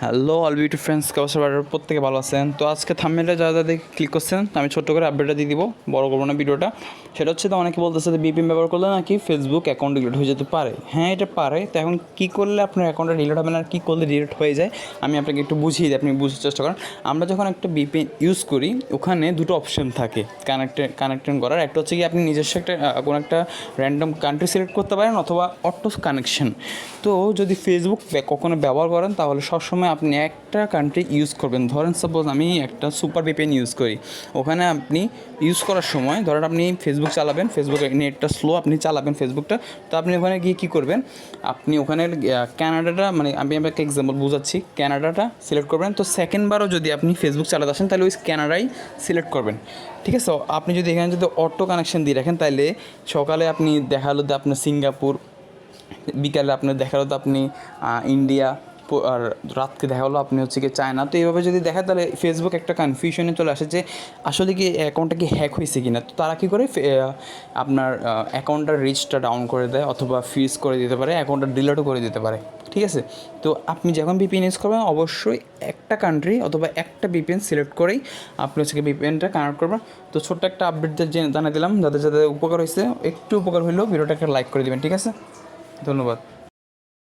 Hello all beauty friends, সবার প্রত্যেকে ভালো আছেন। তো আজকে থাম্বনেইলে যা দেখে ক্লিক করছেন আমি ছোট্ট করে আপডেটটা দিয়ে দিব, বড় করবো না ভিডিওটা। সেটা হচ্ছে তো অনেকে বলতেছে যে বিপিএন ব্যবহার করলে নাকি ফেসবুক অ্যাকাউন্ট ডিলিট হয়ে যেতে পারে। হ্যাঁ, এটা পারে। তো এখন কী করলে আপনার অ্যাকাউন্টটা ডিলিট হবে না, কী করলে ডিলিট হয়ে যায় আমি আপনাকে একটু বুঝিয়ে দিই, আপনি বুঝার চেষ্টা করেন। আমরা যখন একটা বিপিএন ইউজ করি ওখানে দুটো অপশন থাকে কানেকশন করার। একটা হচ্ছে কি আপনি নিজস্ব একটা কোনো একটা র্যান্ডম কান্ট্রি সিলেক্ট করতে পারেন, অথবা অটো কানেকশন। তো যদি ফেসবুক কখনো ব্যবহার করেন তাহলে সবসময় আপনি একটা কান্ট্রি ইউজ করবেন। ধরেন সাপোজ আমি একটা সুপার ভিপিএন ইউজ করি, ওখানে আপনি ইউজ করার সময় ধরেন আপনি ফেসবুক চালাবেন, ফেসবুকের নেটটা স্লো, আপনি চালাবেন ফেসবুকটা। তো আপনি ওখানে গিয়ে কী করবেন, আপনি ওখানে ক্যানাডাটা, মানে আমি আপনাকে এক্সাম্পল বুঝাচ্ছি, ক্যানাডাটা সিলেক্ট করবেন। তো সেকেন্ডবারও যদি আপনি ফেসবুক চালাতে আসেন তাহলে ওই ক্যানাডাই সিলেক্ট করবেন, ঠিক আছে। আপনি যদি এখানে যদি অটো কানেকশন দিয়ে রাখেন তাহলে সকালে আপনি দেখালো যে আপনার সিঙ্গাপুর, বিকালে আপনার দেখা হলো তো আপনি ইন্ডিয়া, আর রাতকে দেখা হলো আপনি হচ্ছে কি চায়না। তো এইভাবে যদি দেখা তাহলে ফেসবুক একটা কনফিউশনে চলে আসে যে আসলে কি অ্যাকাউন্টটা কি হ্যাক হয়েছে কি না। তো তারা কী করে আপনার অ্যাকাউন্টটার রিচটা ডাউন করে দেয়, অথবা ফ্রিজ করে দিতে পারে, অ্যাকাউন্টটা ডিলিটও করে দিতে পারে, ঠিক আছে। তো আপনি যখন ভিপিএন ইউজ করবেন অবশ্যই একটা কান্ট্রি অথবা একটা ভিপিএন সিলেক্ট করেই আপনি হচ্ছে ভিপিএনটা কানেক্ট করবেন। তো ছোট্ট একটা আপডেট জানিয়ে দিলাম, যাদের যাদের উপকার হয়েছে, একটু উপকার হলেও ভিডিওটাকে লাইক করে দেবেন, ঠিক আছে। ধন্যবাদ।